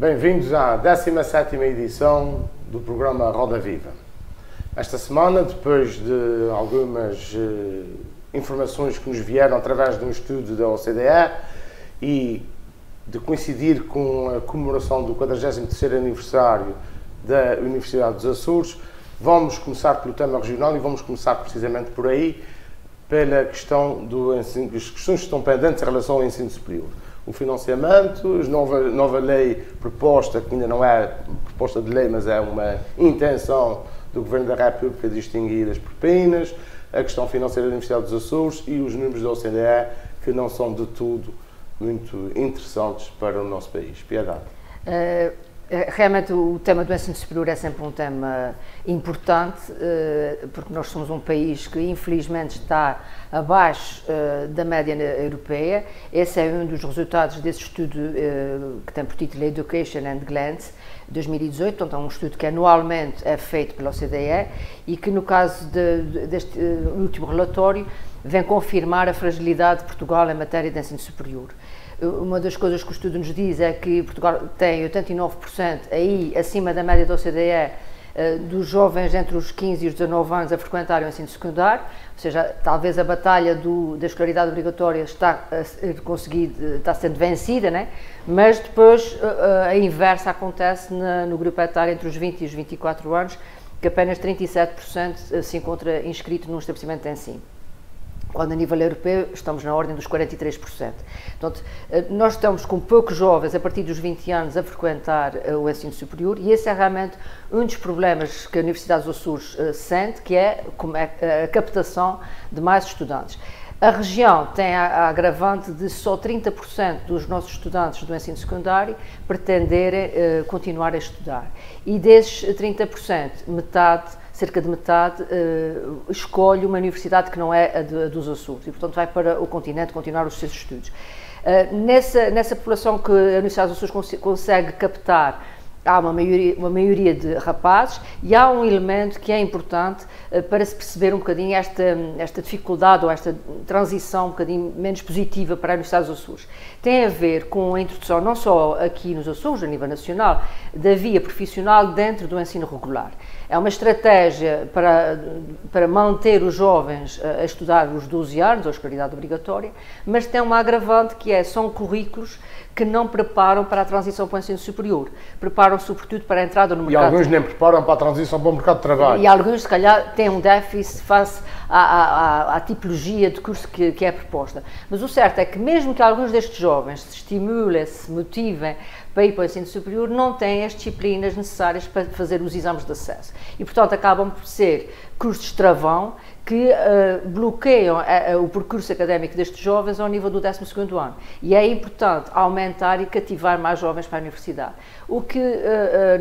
Bem-vindos à 17ª edição do programa Roda Viva. Esta semana, depois de algumas informações que nos vieram através de um estudo da OCDE e de coincidir com a comemoração do 43º aniversário da Universidade dos Açores, vamos começar pelo tema regional e vamos começar precisamente por aí, pela questão do ensino, as questões que estão pendentes em relação ao ensino superior. O financiamento, a nova lei proposta, que ainda não é proposta de lei, mas é uma intenção do Governo da República de extinguir as propinas, a questão financeira da Universidade dos Açores e os números da OCDE, que não são de tudo muito interessantes para o nosso país. Piedade. Realmente o tema do ensino superior é sempre um tema importante, porque nós somos um país que infelizmente está abaixo da média europeia. Esse é um dos resultados desse estudo que tem por título Education and Glance 2018, portanto é um estudo que anualmente é feito pela OCDE e que no caso deste último relatório vem confirmar a fragilidade de Portugal em matéria de ensino superior. Uma das coisas que o estudo nos diz é que Portugal tem 89% aí acima da média da OCDE dos jovens entre os 15 e os 19 anos a frequentarem o ensino secundário, ou seja, talvez a batalha da escolaridade obrigatória está sendo vencida, né? Mas depois a inversa acontece no grupo etário entre os 20 e os 24 anos, que apenas 37% se encontra inscrito num estabelecimento de ensino, quando a nível europeu estamos na ordem dos 43%. Portanto, nós estamos com poucos jovens a partir dos 20 anos a frequentar o ensino superior e esse é realmente um dos problemas que a Universidade dos Açores sente, que é a captação de mais estudantes. A região tem a agravante de só 30% dos nossos estudantes do ensino secundário pretenderem continuar a estudar. E desses 30%, cerca de metade, escolhe uma universidade que não é a dos Açores e, portanto, vai para o continente continuar os seus estudos. Nessa população que a Universidade dos Açores consegue captar, há uma maioria de rapazes e há um elemento que é importante para se perceber um bocadinho esta dificuldade ou esta transição um bocadinho menos positiva para a Universidade dos Açores. Tem a ver com a introdução, não só aqui nos Açores, a nível nacional, da via profissional dentro do ensino regular. É uma estratégia para manter os jovens a estudar os 12 anos, a escolaridade obrigatória, mas tem uma agravante que são currículos que não preparam para a transição para o ensino superior, preparam sobretudo para a entrada no mercado. E alguns nem preparam para a transição para o mercado de trabalho. E alguns, se calhar, têm um déficit face à tipologia de curso que é proposta. Mas o certo é que mesmo que alguns destes jovens se estimulem, se motivem para ir para o ensino superior, não têm as disciplinas necessárias para fazer os exames de acesso. E, portanto, acabam por ser cursos travão que bloqueiam o percurso académico destes jovens ao nível do 12º ano. E é importante aumentar e cativar mais jovens para a universidade. O que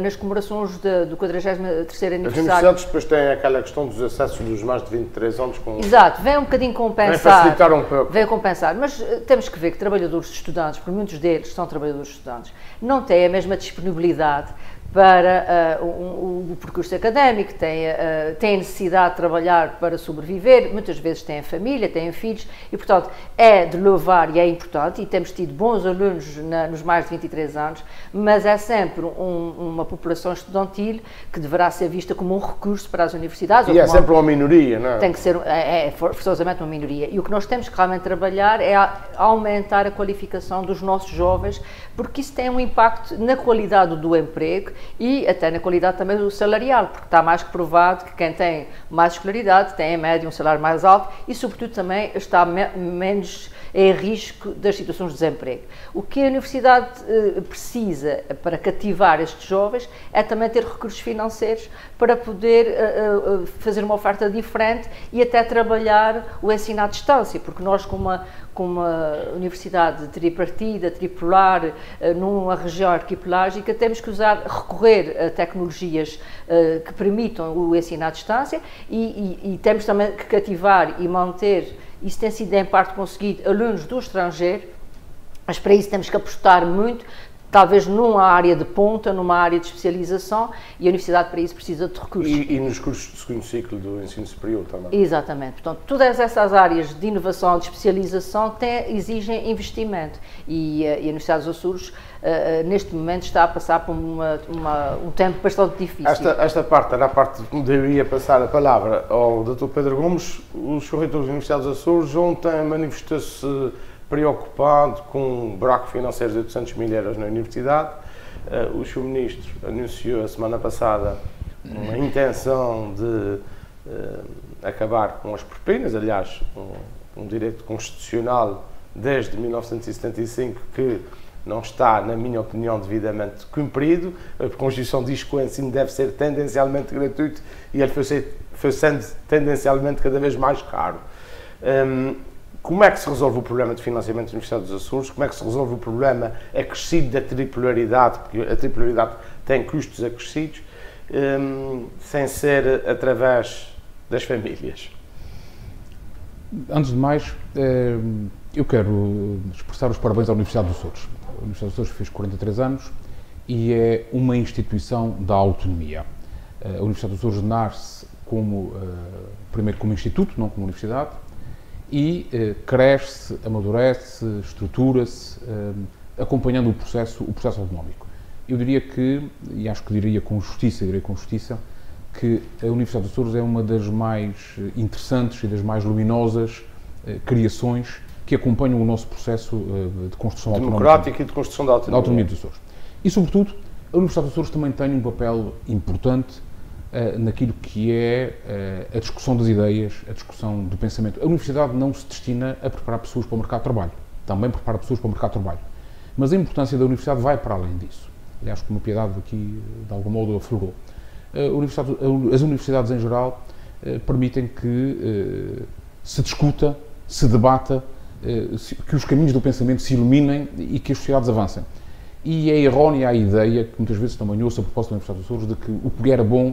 nas comemorações do 43º aniversário... As universidades depois têm aquela questão dos acessos dos mais de 23 anos com... Exato, vem um bocadinho compensar. Vem facilitar um pouco. Vem compensar, mas temos que ver que trabalhadores estudantes, porque muitos deles são trabalhadores estudantes, não têm a mesma disponibilidade para o percurso académico, têm necessidade de trabalhar para sobreviver, muitas vezes têm família, têm filhos e, portanto, é de louvar e é importante, e temos tido bons alunos nos mais de 23 anos, mas é sempre uma população estudantil que deverá ser vista como um recurso para as universidades. E é sempre uma minoria, não é? Tem que ser, forçosamente uma minoria. E o que nós temos que realmente trabalhar é aumentar a qualificação dos nossos jovens, porque isso tem um impacto na qualidade do emprego e até na qualidade também do salarial, porque está mais que provado que quem tem mais escolaridade tem, em média, um salário mais alto e, sobretudo, também está menos em risco das situações de desemprego. O que a universidade precisa para cativar estes jovens é também ter recursos financeiros para poder fazer uma oferta diferente e até trabalhar o ensino à distância, porque nós, com uma universidade tripartida, tripolar, numa região arquipelágica, temos que recorrer a tecnologias que permitam o ensino à distância e temos também que cativar e manter, isso tem sido em parte conseguido, alunos do estrangeiro, mas para isso temos que apostar muito talvez numa área de ponta, numa área de especialização, e a universidade para isso precisa de recursos. E nos cursos de segundo ciclo do ensino superior também. Exatamente. Portanto, todas essas áreas de inovação, de especialização, exigem investimento. E a Universidade dos Açores, neste momento, está a passar por um tempo bastante difícil. Esta parte era a parte onde eu ia passar a palavra ao Dr. Pedro Gomes. O Sr. Reitor da Universidade dos Açores ontem manifestou-se preocupado com um buraco financeiro de 800 mil euros na universidade. O Sr. Ministro anunciou a semana passada uma intenção de acabar com as propinas, aliás, um direito constitucional desde 1975 que não está, na minha opinião, devidamente cumprido. A Constituição diz que o ensino deve ser tendencialmente gratuito e ele foi sendo tendencialmente cada vez mais caro. Como é que se resolve o problema de financiamento da Universidade dos Açores? Como é que se resolve o problema acrescido da tripolaridade, porque a tripolaridade tem custos acrescidos, sem ser através das famílias? Antes de mais, eu quero expressar os parabéns à Universidade dos Açores. A Universidade dos Açores fez 43 anos e é uma instituição da autonomia. A Universidade dos Açores nasce primeiro como instituto, não como universidade, e cresce, amadurece, estrutura-se, acompanhando o processo autonómico. Eu diria e acho que direi com justiça, que a Universidade dos Açores é uma das mais interessantes e das mais luminosas criações que acompanham o nosso processo de construção democrática e de construção da autonomia dos Açores. E, sobretudo, a Universidade dos Açores também tem um papel importante naquilo que é a discussão das ideias, a discussão do pensamento. A universidade não se destina a preparar pessoas para o mercado de trabalho, também prepara pessoas para o mercado de trabalho, mas a importância da universidade vai para além disso. Aliás, como a Piedade aqui, de algum modo, aflorou. As universidades, em geral, permitem que se discuta, se debata, que os caminhos do pensamento se iluminem e que as sociedades avancem. E é errónea a ideia, que muitas vezes também ouço a propósito da Universidade dos Açores, de que o que era bom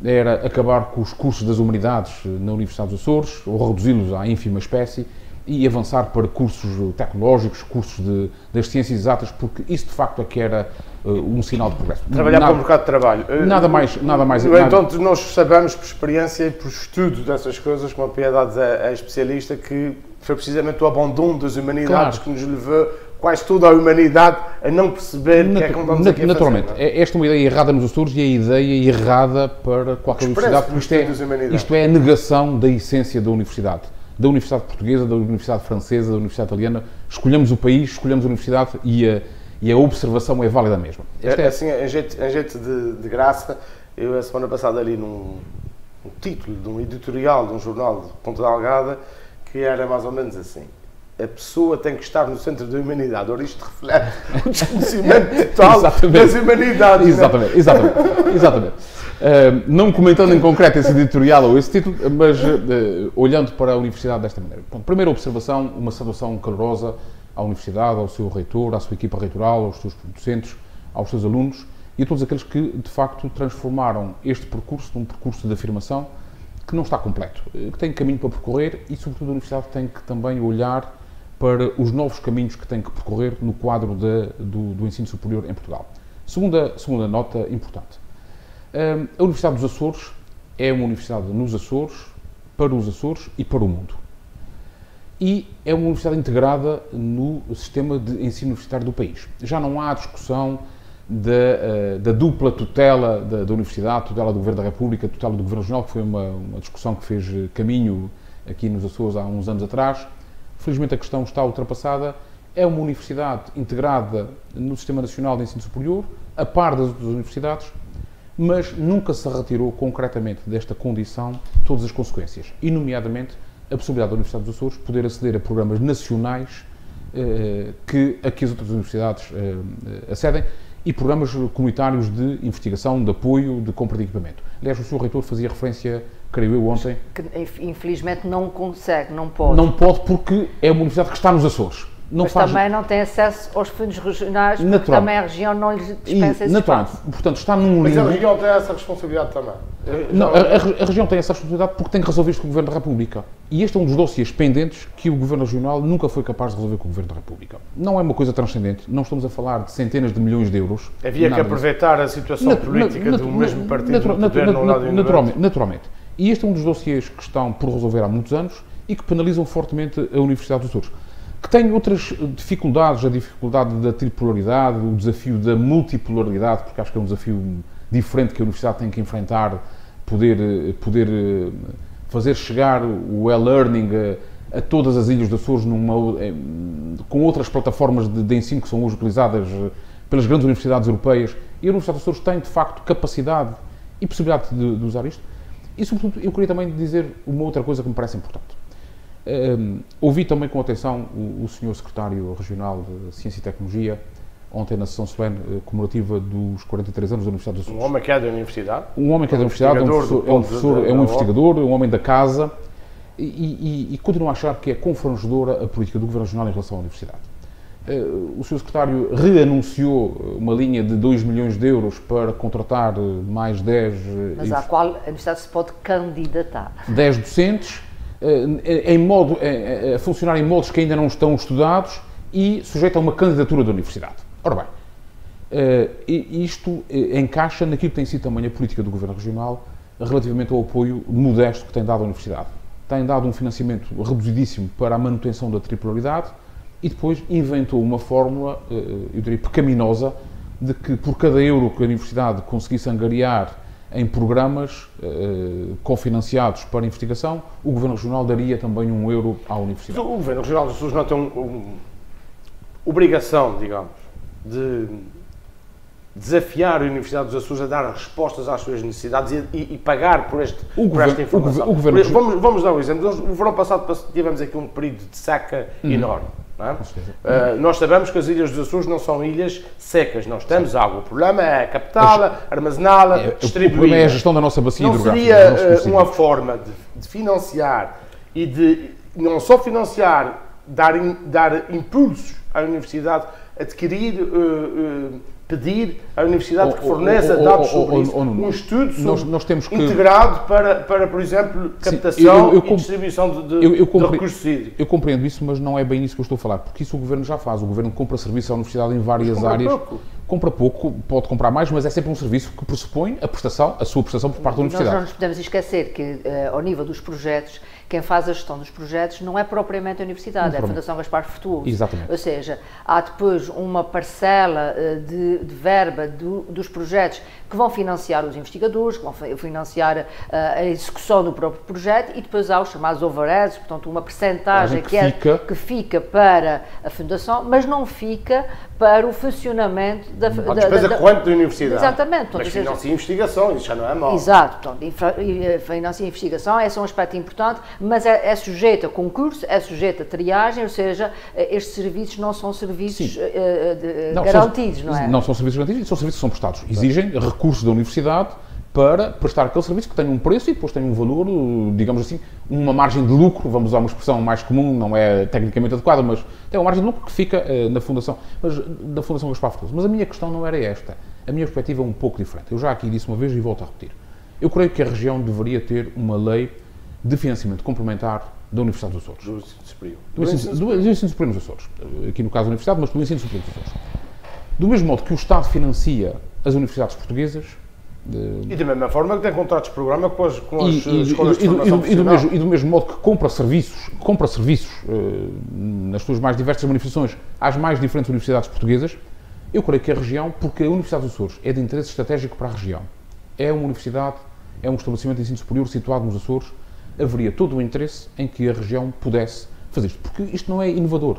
era acabar com os cursos das humanidades na Universidade dos Açores, ou reduzi-los à ínfima espécie, e avançar para cursos tecnológicos, cursos das ciências exatas, porque isso de facto é que era um sinal de progresso. Trabalhar para o mercado de trabalho. Nada mais. Então, nós sabemos por experiência e por estudo dessas coisas, como a Piedade é especialista, que foi precisamente o abandono das humanidades que nos levou quase toda a humanidade a não perceber que é que vamos aqui a fazer. Naturalmente. Esta é uma ideia errada nos Açores e é a ideia errada para qualquer universidade, porque isto é a negação da essência da universidade. Da Universidade Portuguesa, da Universidade Francesa, da Universidade Italiana. Escolhemos o país, escolhemos a universidade e a observação é válida mesmo. Assim, em jeito de graça, eu a semana passada ali num título de um editorial de um jornal de Ponta Delgada que era mais ou menos assim: a pessoa tem que estar no centro da humanidade. Ora, isto reflete o desconhecimento total das humanidades. Exatamente. Não comentando em concreto esse editorial ou esse título, mas olhando para a Universidade desta maneira. Bom, primeira observação, uma saudação calorosa à Universidade, ao seu reitor, à sua equipa reitoral, aos seus docentes, aos seus alunos e a todos aqueles que, de facto, transformaram este percurso num percurso de afirmação que não está completo, que tem caminho para percorrer e, sobretudo, a Universidade tem que também olhar para os novos caminhos que tem que percorrer no quadro do ensino superior em Portugal. Segunda nota importante. A Universidade dos Açores é uma universidade nos Açores, para os Açores e para o mundo. E é uma universidade integrada no sistema de ensino universitário do país. Já não há discussão da dupla tutela da Universidade, tutela do Governo da República, tutela do Governo Regional, que foi uma discussão que fez caminho aqui nos Açores há uns anos atrás. Felizmente a questão está ultrapassada. É uma universidade integrada no Sistema Nacional de Ensino Superior, a par das outras universidades, mas nunca se retirou concretamente desta condição todas as consequências, e nomeadamente a possibilidade da Universidade dos Açores poder aceder a programas nacionais a que as outras universidades acedem, e programas comunitários de investigação, de apoio, de compra de equipamento. Aliás, o Sr. Reitor fazia referência, creio eu, ontem... Que infelizmente não consegue, não pode. Não pode porque é uma universidade que está nos Açores. Mas também não tem acesso aos fundos regionais, porque também a região não lhes dispensa esse espaço. Portanto, está num limbo. Mas a região tem essa responsabilidade também. Não, a região tem essa responsabilidade porque tem que resolver isto com o Governo da República. E este é um dos dossiês pendentes que o Governo Regional nunca foi capaz de resolver com o Governo da República. Não é uma coisa transcendente, não estamos a falar de centenas de milhões de euros. Havia que aproveitar a situação política do mesmo partido do governo ao lado naturalmente. E este é um dos dossiês que estão por resolver há muitos anos e que penalizam fortemente a Universidade dos Açores. Que tem outras dificuldades, a dificuldade da tripolaridade, o desafio da multipolaridade, porque acho que é um desafio diferente que a Universidade tem que enfrentar, poder fazer chegar o e-learning a todas as ilhas dos Açores com outras plataformas de ensino que são hoje utilizadas pelas grandes universidades europeias. E a Universidade dos Açores tem, de facto, capacidade e possibilidade de usar isto. E, sobretudo, eu queria também dizer uma outra coisa que me parece importante. Ouvi também com atenção o Sr. Secretário Regional de Ciência e Tecnologia, ontem na sessão solene comemorativa dos 43 anos da Universidade dos Açores. Um homem que é da Universidade? Um homem que é da Universidade, é um professor, é um investigador, é um homem da casa e continuo a achar que é confrangedora a política do Governo Regional em relação à Universidade. O Sr. Secretário reanunciou uma linha de 2 milhões de euros para contratar mais 10... Mas à qual a Universidade se pode candidatar. 10 docentes, a funcionar em moldes que ainda não estão estudados e sujeito a uma candidatura da Universidade. Ora bem, isto encaixa naquilo que tem sido também a política do Governo Regional relativamente ao apoio modesto que tem dado à Universidade. Tem dado um financiamento reduzidíssimo para a manutenção da tripolaridade e depois inventou uma fórmula, eu diria, pecaminosa, de que por cada euro que a Universidade conseguisse angariar em programas cofinanciados para investigação, o Governo Regional daria também €1 à Universidade. O Governo Regional dos Açores não tem obrigação, digamos, de desafiar a Universidade dos Açores a dar respostas às suas necessidades e pagar por esta informação. Vamos dar um exemplo. O verão passado tivemos aqui um período de seca enorme. Não é? Nós sabemos que as ilhas dos Açores não são ilhas secas, nós temos água. O problema é captá-la, armazená-la, distribuí-la. O problema é a gestão da nossa bacia hidrográfica. Não seria uma forma de financiar e de não só financiar, dar impulsos à Universidade, adquirir, pedir à Universidade que forneça dados sobre isso, um estudo integrado para, por exemplo, captação e distribuição de recursos hídricos. Eu compreendo isso, mas não é bem isso que eu estou a falar, porque isso o Governo já faz. O Governo compra serviços à Universidade em várias áreas. Compra pouco, pode comprar mais, mas é sempre um serviço que pressupõe a sua prestação por parte da Universidade. Nós não nos podemos esquecer que, ao nível dos projetos, quem faz a gestão dos projetos não é propriamente a Universidade, é a Fundação Gaspar Frutuoso. Exatamente. Ou seja, há depois uma parcela de verba dos projetos que vão financiar os investigadores, que vão financiar a execução do próprio projeto e depois há os chamados overheads, portanto uma percentagem que fica para a Fundação, mas não fica para o funcionamento da despesa corrente da Universidade. Exatamente. Mas financia a investigação, isso já não é mau. Exato. Portanto, financia a investigação, esse é um aspecto importante, mas é sujeito a concurso, é sujeito a triagem, ou seja, estes serviços não são serviços garantidos, não é? Não são serviços garantidos, são serviços que são prestados. Exigem recursos da Universidade para prestar aquele serviço que tem um preço e depois tem um valor, digamos assim, uma margem de lucro, vamos usar uma expressão mais comum, não é tecnicamente adequada, mas tem uma margem de lucro que fica na Fundação Gaspar Frutuoso. Mas a minha questão não era esta. A minha perspectiva é um pouco diferente. Eu já aqui disse uma vez e volto a repetir. Eu creio que a região deveria ter uma lei de financiamento complementar da Universidade dos Açores. Do ensino superior dos Açores. Aqui no caso da Universidade, mas do ensino superior dos Açores. Do mesmo modo que o Estado financia as universidades portuguesas. E da mesma forma que tem contratos de programa com as escolas de formação profissional. E do mesmo modo que compra serviços nas suas mais diversas manifestações às mais diferentes universidades portuguesas, eu creio que a região, porque a Universidade dos Açores é de interesse estratégico para a região, é uma universidade, é um estabelecimento de ensino superior situado nos Açores, haveria todo o interesse em que a região pudesse fazer isto, porque isto não é inovador.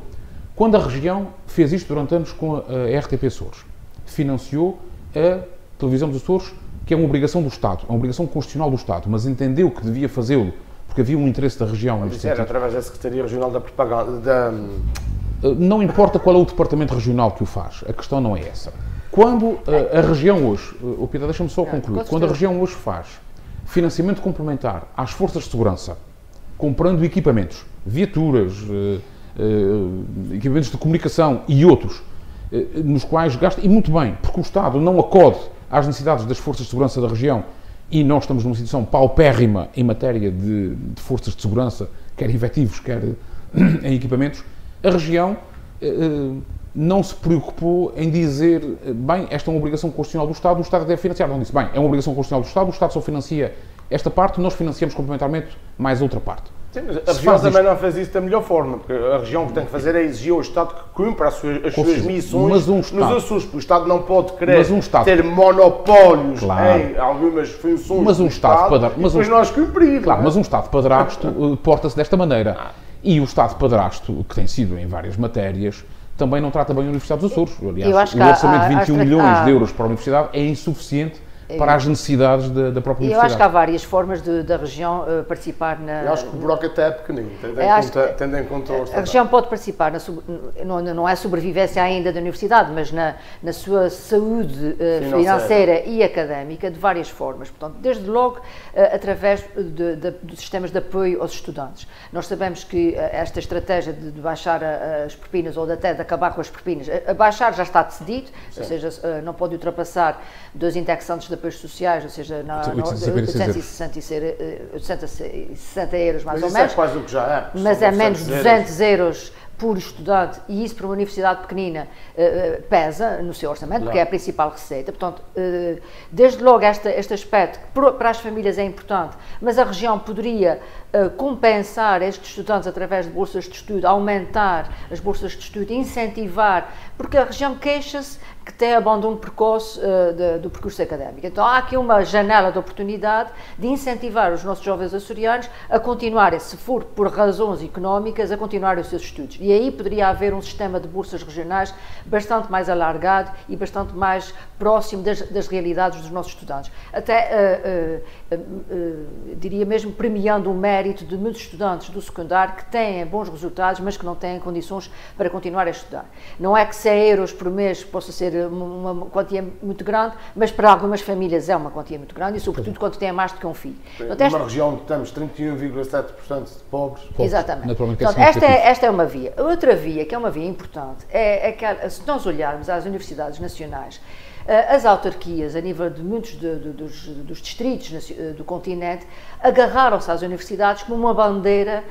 Quando a região fez isto durante anos com a RTP Açores, financiou a televisão dos Açores, que é uma obrigação do Estado, é uma obrigação constitucional do Estado, mas entendeu que devia fazê-lo porque havia um interesse da região. Isso era através da Secretaria Regional da Propaganda. Não importa qual é o departamento regional que o faz, a questão não é essa. Quando a região hoje, Pita, deixa-me só concluir, quando a região hoje faz financiamento complementar às forças de segurança, comprando equipamentos, viaturas, equipamentos de comunicação e outros, nos quais gasta, e muito bem, porque o Estado não acode às necessidades das forças de segurança da região e nós estamos numa situação paupérrima em matéria de forças de segurança, quer efetivos, quer em equipamentos, a região não se preocupou em dizer, bem, esta é uma obrigação constitucional do Estado, o Estado deve financiar. Não disse, bem, é uma obrigação constitucional do Estado, o Estado só financia esta parte, nós financiamos complementarmente mais outra parte. Sim, mas a região também não faz isso da melhor forma, porque a região que tem que fazer é exigir ao Estado que cumpra as suas missões nos Açores, porque o Estado não pode querer ter monopólios em algumas funções do Estado e depois nós cumprir. Claro, mas um Estado padrasto porta-se desta maneira. E o Estado padrasto, que tem sido em várias matérias, também não trata bem a Universidade dos Açores. Aliás, o orçamento de 21 milhões de euros para a Universidade é insuficiente para as necessidades da própria universidade. Eu acho que há várias formas da região participar na... Eu acho que o bloco até é pequenino, tendo em conta o orçamento. A região pode participar, não é sobrevivência ainda da universidade, mas na sua saúde financeira e académica de várias formas. Portanto, desde logo, através dos sistemas de apoio aos estudantes. Nós sabemos que esta estratégia de baixar as propinas, ou até de acabar com as propinas, a baixar já está decidido, ou seja, não pode ultrapassar 2 indexantes de apoios sociais, ou seja, 860 euros mais ou menos. Isso é quase o que já é. Mas é menos de 200 euros por estudante, e isso para uma universidade pequenina pesa no seu orçamento, porque é a principal receita. Portanto, desde logo este aspecto, que para as famílias é importante, mas a região poderia compensar estes estudantes através de bolsas de estudo, aumentar as bolsas de estudo, incentivar, porque a região queixa-se que tem abandono precoce do percurso académico. Então há aqui uma janela de oportunidade de incentivar os nossos jovens açorianos a continuarem, se for por razões económicas, a continuarem os seus estudos. E aí poderia haver um sistema de bolsas regionais bastante mais alargado e bastante mais próximo das realidades dos nossos estudantes. Até, diria mesmo, premiando o mérito de muitos estudantes do secundário que têm bons resultados, mas que não têm condições para continuar a estudar. Não é que 100 euros por mês possa ser uma quantia muito grande, mas para algumas famílias é uma quantia muito grande, e sobretudo quando têm mais do que um filho. Numa região onde temos 31,7% de pobres. Exatamente. Portanto, esta é uma via. A outra via, que é uma via importante, é que se nós olharmos às universidades nacionais, as autarquias, a nível de muitos dos distritos do continente, agarraram-se às universidades como uma bandeira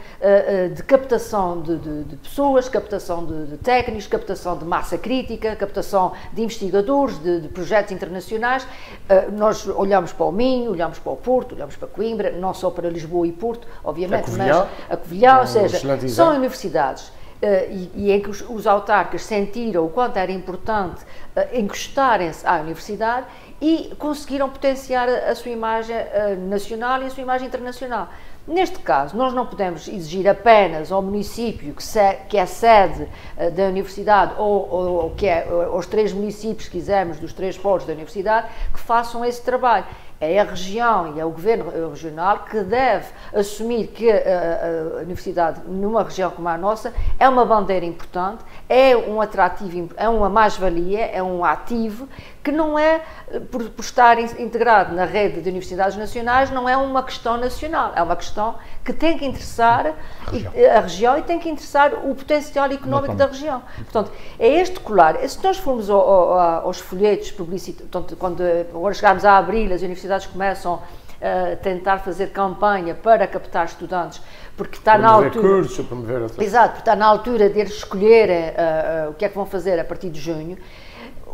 de captação de pessoas, captação de técnicos, captação de massa crítica, captação de investigadores, de projetos internacionais. Nós olhamos para o Minho, olhamos para o Porto, olhamos para Coimbra, não só para Lisboa e Porto, obviamente, mas a Covilhã, ou seja, são universidades e em que os autarcas sentiram o quanto era importante encostarem-se à universidade e conseguiram potenciar a sua imagem nacional e a sua imagem internacional. Neste caso, nós não podemos exigir apenas ao município que é sede da universidade ou que é aos 3 municípios, se quisermos, dos 3 polos da universidade, que façam esse trabalho. É a região e é o governo regional que deve assumir que a universidade, numa região como a nossa, é uma bandeira importante, é um atrativo, é uma mais-valia, é um ativo, que não é, por estar integrado na rede de universidades nacionais, não é uma questão nacional, é uma questão que tem que interessar a região e tem que interessar o potencial económico da região. Portanto, é este colar. Se nós formos aos folhetos publicitários, portanto, quando agora chegarmos a abril, as universidades começam a tentar fazer campanha para captar estudantes, porque está na altura... cursos, promover... Exato, porque está na altura de eles escolherem o que é que vão fazer a partir de junho.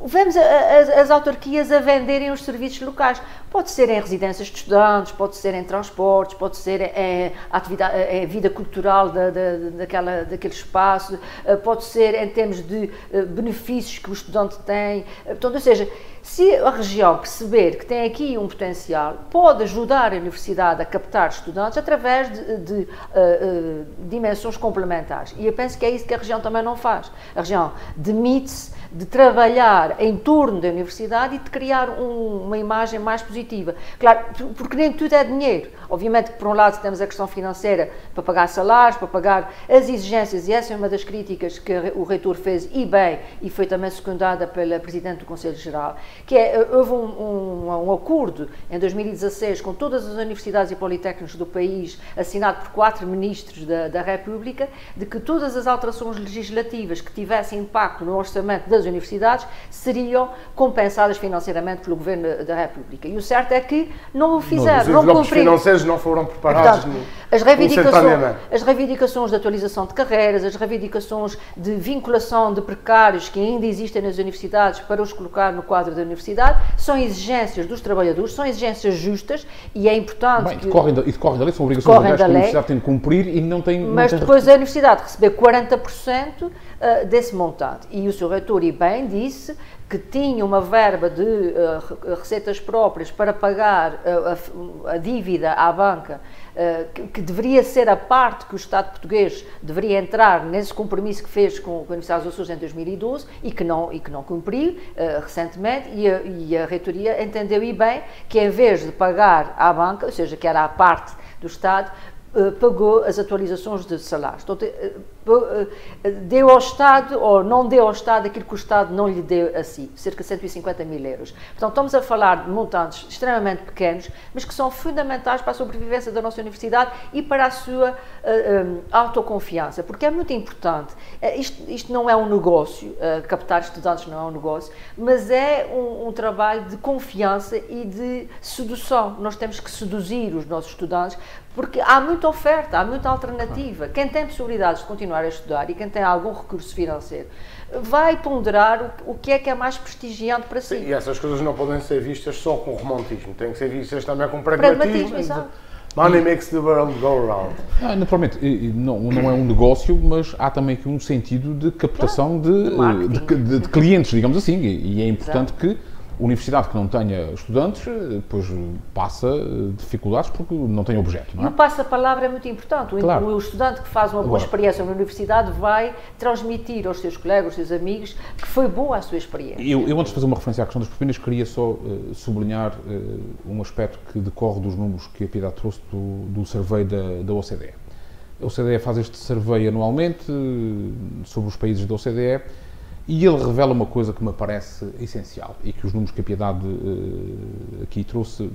Vemos as autarquias a venderem os serviços locais. Pode ser em residências de estudantes, pode ser em transportes, pode ser em vida cultural daquele espaço, pode ser em termos de benefícios que o estudante tem. Portanto, ou seja, se a região perceber que tem aqui um potencial, pode ajudar a universidade a captar estudantes através de dimensões complementares. E eu penso que é isso que a região também não faz. A região demite-se de trabalhar em torno da universidade e de criar uma imagem mais positiva. Claro, porque nem tudo é dinheiro. Obviamente que, por um lado, temos a questão financeira para pagar salários, para pagar as exigências, e essa é uma das críticas que o reitor fez, e bem, e foi também secundada pela Presidente do Conselho Geral, que houve um acordo em 2016 com todas as universidades e politécnicos do país, assinado por 4 ministros da República, de que todas as alterações legislativas que tivessem impacto no orçamento das universidades seriam compensadas financeiramente pelo Governo da República. E o certo é que não o fizeram, não cumpriram. Os financeiros não foram preparados. Portanto, as reivindicações de atualização de carreiras, as reivindicações de vinculação de precários que ainda existem nas universidades para os colocar no quadro da universidade, são exigências dos trabalhadores, são exigências justas e é importante... Bem, decorrem da lei, são obrigações legais que a universidade tem de cumprir e não tem... Mas depois a universidade recebeu 40% desse montante. E o Sr. Reitor, e bem, disse que tinha uma verba de receitas próprias para pagar a dívida à banca, que deveria ser a parte que o Estado português deveria entrar nesse compromisso que fez com a Universidade dos Açores em 2012 e que não cumpriu recentemente, e a Reitoria entendeu e bem que em vez de pagar à banca, ou seja, que era a parte do Estado, pagou as atualizações de salários. Então, deu ao Estado, ou não deu ao Estado, aquilo que o Estado não lhe deu a si, cerca de 150 mil euros. Portanto, estamos a falar de montantes extremamente pequenos, mas que são fundamentais para a sobrevivência da nossa universidade e para a sua autoconfiança, porque é muito importante. Isto não é um negócio, captar estudantes não é um negócio, mas é um trabalho de confiança e de sedução. Nós temos que seduzir os nossos estudantes, porque há muita oferta, há muita alternativa. Quem tem possibilidades de continuar a estudar e quem tem algum recurso financeiro vai ponderar o que é mais prestigiante para si. E essas coisas não podem ser vistas só com romantismo, têm que ser vistas também com pragmatismo. Exato. Money makes the world go round. Naturalmente, não é um negócio, mas há também aqui um sentido de captação de clientes, digamos assim, e é importante que a universidade que não tenha estudantes, depois passa dificuldades porque não tem objeto, não é? E o passo-a-palavra é muito importante. Claro. O estudante que faz uma boa experiência na universidade vai transmitir aos seus colegas, aos seus amigos, que foi boa a sua experiência. Eu antes de fazer uma referência à questão das propinas, queria só sublinhar um aspecto que decorre dos números que a Piedade trouxe do survey da OCDE. A OCDE faz este survey anualmente sobre os países da OCDE, e ele revela uma coisa que me parece essencial e que os números que a Piedade aqui trouxe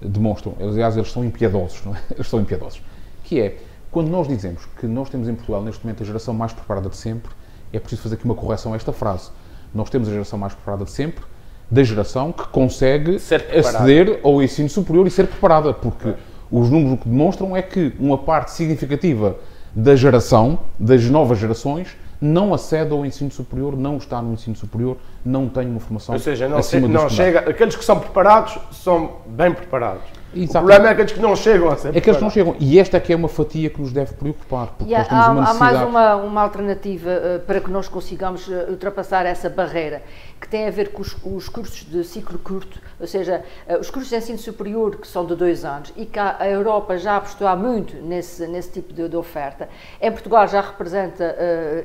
demonstram. Aliás, eles são impiedosos, não é? Eles são impiedosos. Que é, quando nós dizemos que nós temos em Portugal, neste momento, a geração mais preparada de sempre, é preciso fazer aqui uma correção a esta frase. Nós temos a geração mais preparada de sempre, da geração que consegue aceder ao ensino superior e ser preparada, porque os números o que demonstram é que uma parte significativa da geração, das novas gerações, não acede ao ensino superior, não está no ensino superior, não tem uma formação acima do chega. Aqueles que são preparados são bem preparados. Exatamente. O problema é aqueles que não chegam a ser preparados. É que eles não chegam. E esta é que é uma fatia que nos deve preocupar. Porque nós temos uma necessidade. Há mais uma alternativa para que nós consigamos ultrapassar essa barreira, que tem a ver com os cursos de ciclo curto, ou seja, os cursos de ensino superior que são de 2 anos e que a Europa já apostou há muito nesse tipo de oferta. Em Portugal já representa,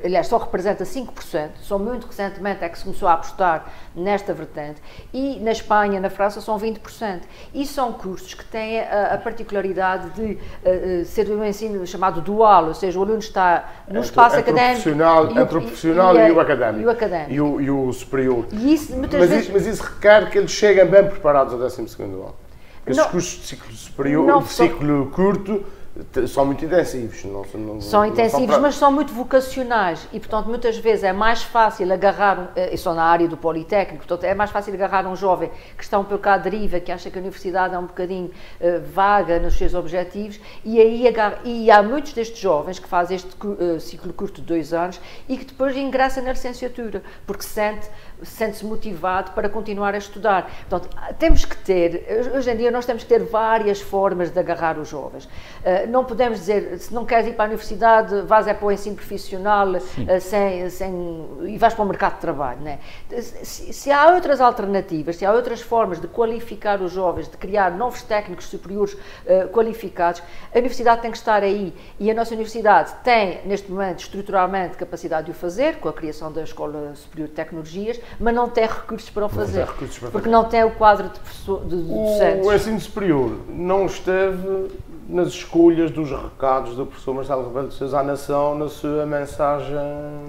aliás, só representa 5%, só muito recentemente é que se começou a apostar nesta vertente, e na Espanha, na França, são 20%. E são cursos que têm a particularidade de ser um ensino chamado dual, ou seja, o aluno está no espaço académico... Entre o profissional e o académico. E o académico. E o superior. E isso, mas isso requer que eles cheguem bem preparados ao 12º ano. Esses cursos de ciclo superior, de ciclo curto, são muito intensivos. São intensivos, mas são muito vocacionais e, portanto, muitas vezes é mais fácil agarrar, e são na área do Politécnico, portanto, é mais fácil agarrar um jovem que está um pouco à deriva, que acha que a universidade é um bocadinho vaga nos seus objetivos, e há muitos destes jovens que fazem este ciclo curto de 2 anos e que depois ingressam na licenciatura, porque sente-se motivado para continuar a estudar. Portanto, temos que ter, hoje em dia nós temos que ter várias formas de agarrar os jovens. Não podemos dizer, se não queres ir para a universidade, vais para o ensino profissional e vais para o mercado de trabalho. Não é? Se há outras alternativas, se há outras formas de qualificar os jovens, de criar novos técnicos superiores qualificados, a universidade tem que estar aí, e a nossa universidade tem, neste momento, estruturalmente, capacidade de o fazer, com a criação da Escola Superior de Tecnologias, mas não tem recursos para o fazer, porque não tem o quadro de docentes. O ensino superior não esteve nas escolhas dos recados do professor Marcelo Rebelo de Sousa à nação na sua mensagem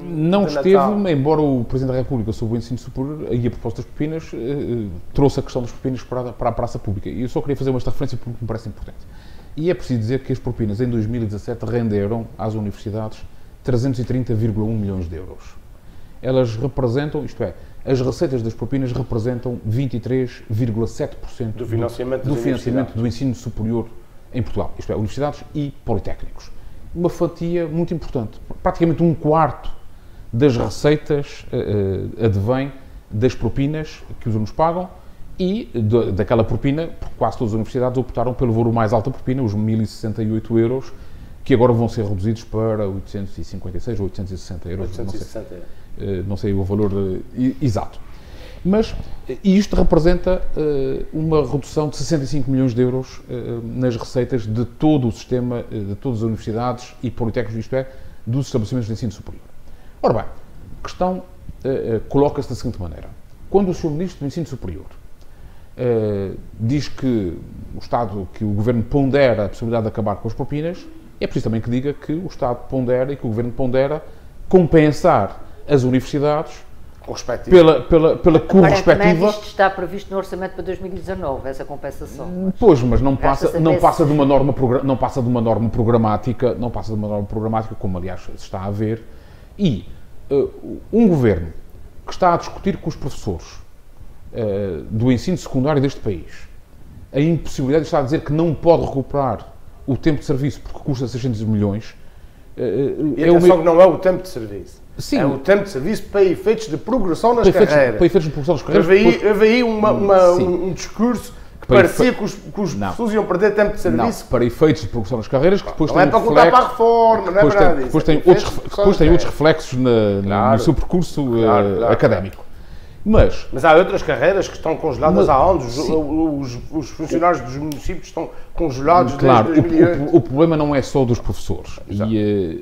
não de esteve, Natal. embora o Presidente da República sobre o ensino superior, e a propósito das propinas, trouxe a questão das propinas para a praça pública. E eu só queria fazer esta referência porque me parece importante. E é preciso dizer que as propinas em 2017 renderam às universidades 330,1 milhões de euros. Elas representam, isto é, as receitas das propinas representam 23,7% do financiamento, do financiamento do ensino superior em Portugal, isto é, universidades e politécnicos. Uma fatia muito importante, praticamente um quarto das receitas advém das propinas que os alunos pagam e daquela propina, porque quase todas as universidades optaram pelo valor mais alto da propina, os 1.068 euros, que agora vão ser reduzidos para 856 ou 860 euros. 860 euros. Não sei o valor exato. Mas isto representa uma redução de 65 milhões de euros nas receitas de todo o sistema, de todas as universidades e politécnicos, isto é, dos estabelecimentos de ensino superior. Ora bem, a questão coloca-se da seguinte maneira. Quando o Sr. Ministro do Ensino Superior diz que o Estado, que o Governo pondera a possibilidade de acabar com as propinas, é preciso também que diga que o Estado pondera e que o Governo pondera compensar as universidades pela correspectiva. Isto está previsto no orçamento para 2019, essa compensação. Pois, mas não passa de uma norma programática, como aliás se está a ver, e um governo que está a discutir com os professores do ensino secundário deste país a impossibilidade de estar a dizer que não pode recuperar o tempo de serviço porque custa 600 milhões. E atenção que não é o tempo de serviço. Sim. É o tempo de serviço para efeitos de progressão nas carreiras. Para efeitos de progressão nas carreiras. Houve aí um discurso que parecia que os professores iam perder tempo de serviço. Não, para efeitos de progressão nas carreiras, que depois não é para contar para a reforma, não é para nada disso. Depois tem outros reflexos no seu percurso académico. Mas há outras carreiras que estão congeladas há anos. Os funcionários dos municípios estão congelados desde 2008. O problema não é só dos professores.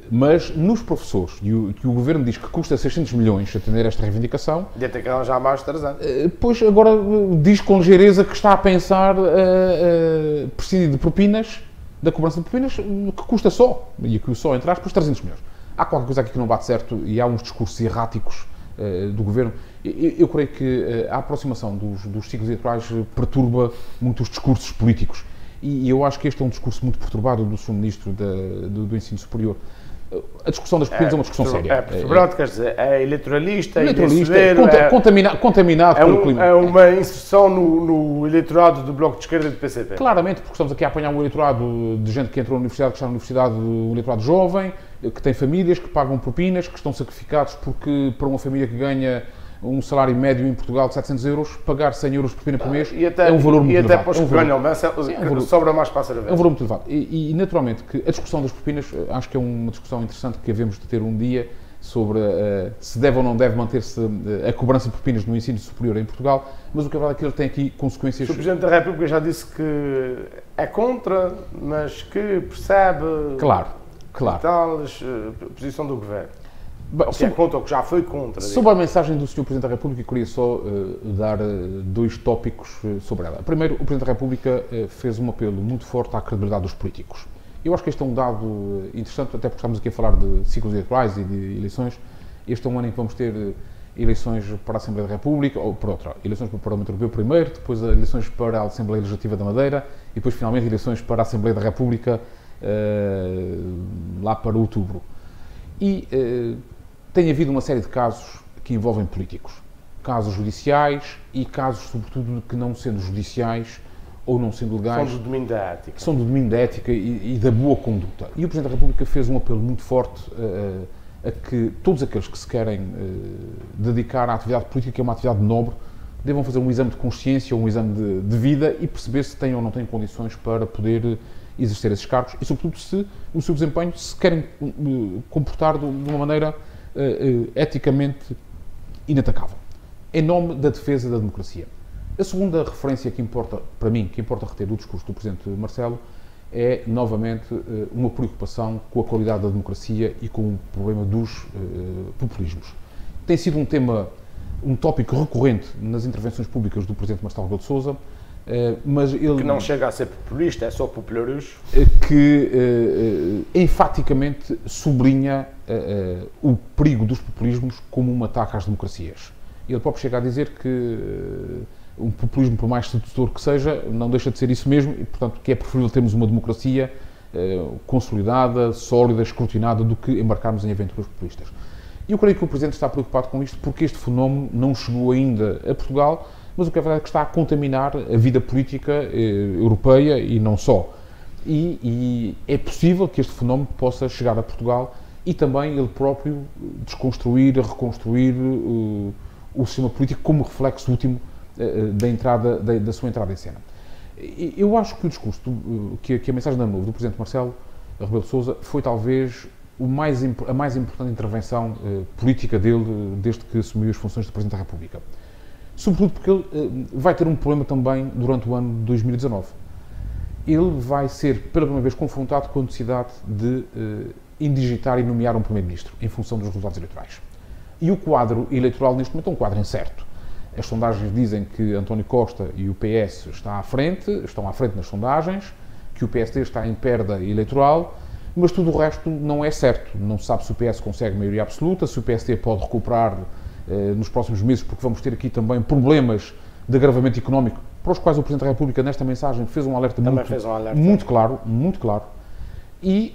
Mas nos professores, que o Governo diz que custa 600 milhões atender esta reivindicação... Deve ter que arranjar mais de 3 anos. Pois agora diz com ligeireza que está a pensar prescindir de propinas, da cobrança de propinas, que custa só, e aqui o só entre aspas, 300 milhões. Há qualquer coisa aqui que não bate certo e há uns discursos erráticos do Governo. Eu creio que a aproximação dos ciclos eleitorais perturba muito os discursos políticos e eu acho que este é um discurso muito perturbado do Sr. Ministro do Ensino Superior. A discussão das propinas é uma discussão séria. É perturbado, quer dizer, é eleitoralista, contaminado pelo clima. É uma inserção no eleitorado do Bloco de Esquerda e do PCP. Claramente, porque estamos aqui a apanhar um eleitorado de gente que entrou na universidade, que está na universidade, um eleitorado jovem, que tem famílias, que pagam propinas, que estão sacrificados porque para uma família que ganha um salário médio em Portugal de 700 euros, pagar 100 euros por pena por mês é um valor muito elevado. E até para os que ganham, sobra mais para a cerveja. É um valor muito elevado. E naturalmente, que a discussão das propinas, acho que é uma discussão interessante que havemos de ter um dia sobre se deve ou não deve manter-se a cobrança de propinas no ensino superior em Portugal, mas o que é verdade é que ele tem aqui consequências... O Presidente da República já disse que é contra, mas que percebe... Claro. A posição do Governo. Que é contra, ou que já foi contra. Sobre a mensagem do Sr. Presidente da República, eu queria só dar 2 tópicos sobre ela. Primeiro, o Presidente da República fez um apelo muito forte à credibilidade dos políticos. Eu acho que este é um dado interessante, até porque estamos aqui a falar de ciclos eleitorais e de eleições. Este é um ano em que vamos ter eleições para a Assembleia da República, ou para outra, eleições para o Parlamento Europeu primeiro, depois eleições para a Assembleia Legislativa da Madeira e depois, finalmente, eleições para a Assembleia da República lá para outubro. E tem havido uma série de casos que envolvem políticos. Casos judiciais e casos, sobretudo, que não sendo judiciais ou não sendo legais... São do domínio da ética. São do domínio da ética e da boa conduta. E o Presidente da República fez um apelo muito forte a que todos aqueles que se querem dedicar à atividade política, que é uma atividade nobre, devam fazer um exame de consciência ou um exame de vida e perceber se têm ou não têm condições para poder exercer esses cargos e, sobretudo, se o seu desempenho se querem comportar de uma maneira eticamente inatacável, em nome da defesa da democracia. A segunda referência que importa, para mim, que importa reter do discurso do Presidente Marcelo, é, novamente, uma preocupação com a qualidade da democracia e com o problema dos populismos. Tem sido um tópico recorrente nas intervenções públicas do Presidente Marcelo Rebelo de Sousa, Mas ele... Que não chega a ser populista, é só popularucho. Que enfaticamente sublinha o perigo dos populismos como um ataque às democracias. Ele próprio chega a dizer que um populismo, por mais sedutor que seja, não deixa de ser isso mesmo e, portanto, que é preferível termos uma democracia consolidada, sólida, escrutinada, do que embarcarmos em aventuras populistas. E eu creio que o Presidente está preocupado com isto porque este fenómeno não chegou ainda a Portugal, mas o que é verdade é que está a contaminar a vida política europeia e não só. E é possível que este fenómeno possa chegar a Portugal e também ele próprio desconstruir, reconstruir o sistema político como reflexo último da sua entrada em cena. Eu acho que o discurso, que a mensagem de ano novo do Presidente Marcelo Rebelo de Sousa foi talvez a mais importante intervenção política dele desde que assumiu as funções de Presidente da República. Sobretudo porque ele vai ter um problema também durante o ano de 2019. Ele vai ser, pela primeira vez, confrontado com a necessidade de indigitar e nomear um Primeiro-Ministro em função dos resultados eleitorais. E o quadro eleitoral neste momento é um quadro incerto. As sondagens dizem que António Costa e o PS estão à frente nas sondagens, que o PSD está em perda eleitoral, mas tudo o resto não é certo. Não se sabe se o PS consegue maioria absoluta, se o PSD pode recuperar nos próximos meses, porque vamos ter aqui também problemas de agravamento económico, para os quais o Presidente da República, nesta mensagem, fez um alerta muito claro. E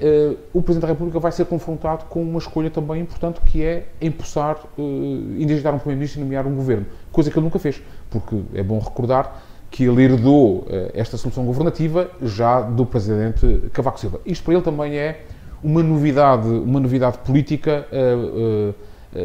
o Presidente da República vai ser confrontado com uma escolha também importante, que é empossar, indigitar um Primeiro-Ministro e nomear um Governo, coisa que ele nunca fez, porque é bom recordar que ele herdou esta solução governativa já do Presidente Cavaco Silva. Isto para ele também é uma novidade política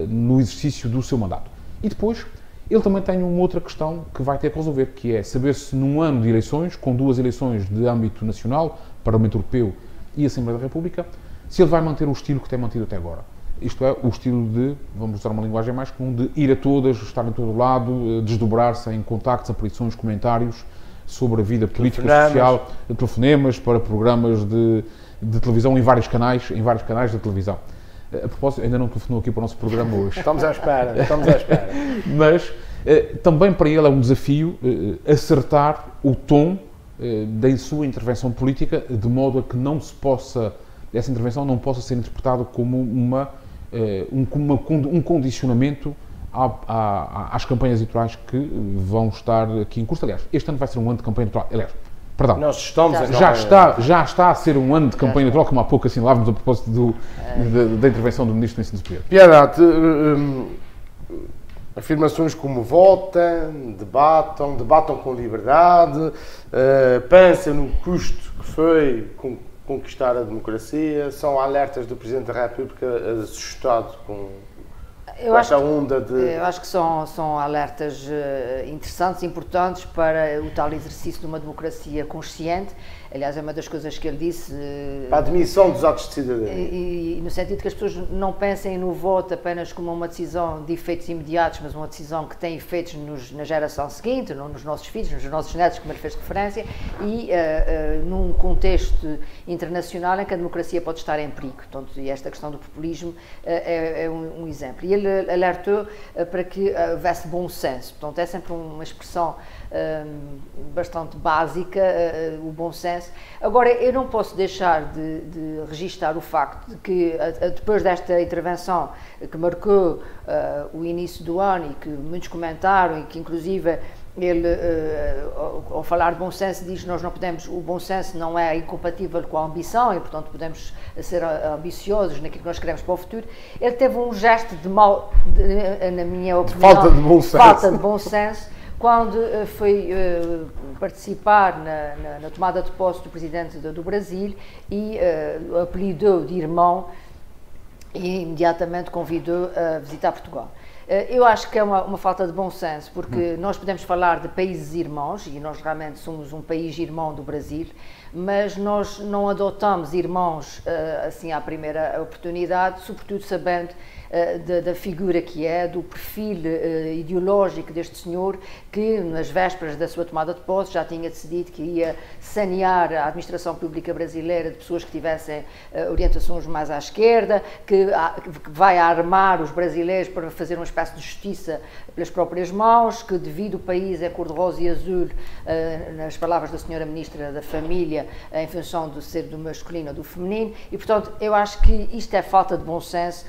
no exercício do seu mandato. E depois, ele também tem uma outra questão que vai ter que resolver, que é saber se num ano de eleições, com 2 eleições de âmbito nacional, Parlamento Europeu e Assembleia da República, se ele vai manter o estilo que tem mantido até agora. Isto é, o estilo de, vamos usar uma linguagem mais comum, de ir a todas, estar em todo lado, desdobrar-se em contactos, aparições, comentários sobre a vida política, social, telefonemas para programas de televisão em vários canais de televisão. A propósito, ainda não telefonou aqui para o nosso programa hoje. Estamos à espera. Mas também para ele é um desafio acertar o tom da sua intervenção política, de modo a que essa intervenção não possa ser interpretada como um condicionamento às campanhas eleitorais que vão estar aqui em curso. Aliás, este ano vai ser um ano de campanha eleitoral. Aliás, perdão, nós estamos já está a ser um ano de campanha eleitoral, como há pouco assinalávamos a propósito da intervenção do Ministro do Ensino Superior. Piedade, afirmações como votem, debatam com liberdade, pensem no custo que foi conquistar a democracia, são alertas do Presidente da República assustado com esta onda de... Eu acho que são alertas interessantes, importantes para o tal exercício de uma democracia consciente. Aliás, é uma das coisas que ele disse... Para a admissão dos atos de cidadania. E no sentido que as pessoas não pensem no voto apenas como uma decisão de efeitos imediatos, mas uma decisão que tem efeitos na geração seguinte, nos nossos filhos, nos nossos netos, como ele fez referência, e num contexto internacional em que a democracia pode estar em perigo. Portanto, e esta questão do populismo é um exemplo. E ele alertou para que houvesse bom senso. Portanto, é sempre uma expressão bastante básica, o bom senso. Agora, eu não posso deixar de registar o facto de que, depois desta intervenção que marcou o início do ano e que muitos comentaram e que, inclusive, ele, ao falar de bom senso, diz que nós não podemos, o bom senso não é incompatível com a ambição e, portanto, podemos ser ambiciosos naquilo que nós queremos para o futuro. Ele teve um gesto na minha opinião, falta de bom senso, quando foi participar na tomada de posse do Presidente do Brasil e apelidou de irmão e imediatamente convidou a visitar Portugal. Eu acho que é uma falta de bom senso, porque nós podemos falar de países irmãos, e nós realmente somos um país irmão do Brasil, mas nós não adotamos irmãos assim à primeira oportunidade, sobretudo sabendo da figura que é, do perfil ideológico deste senhor, que nas vésperas da sua tomada de posse já tinha decidido que ia sanear a administração pública brasileira de pessoas que tivessem orientações mais à esquerda, que vai armar os brasileiros para fazer uma espécie espécie de justiça pelas próprias mãos, que divide o país em cor-de-rosa e azul, nas palavras da senhora Ministra da Família, em função de ser do masculino ou do feminino, e portanto eu acho que isto é falta de bom senso,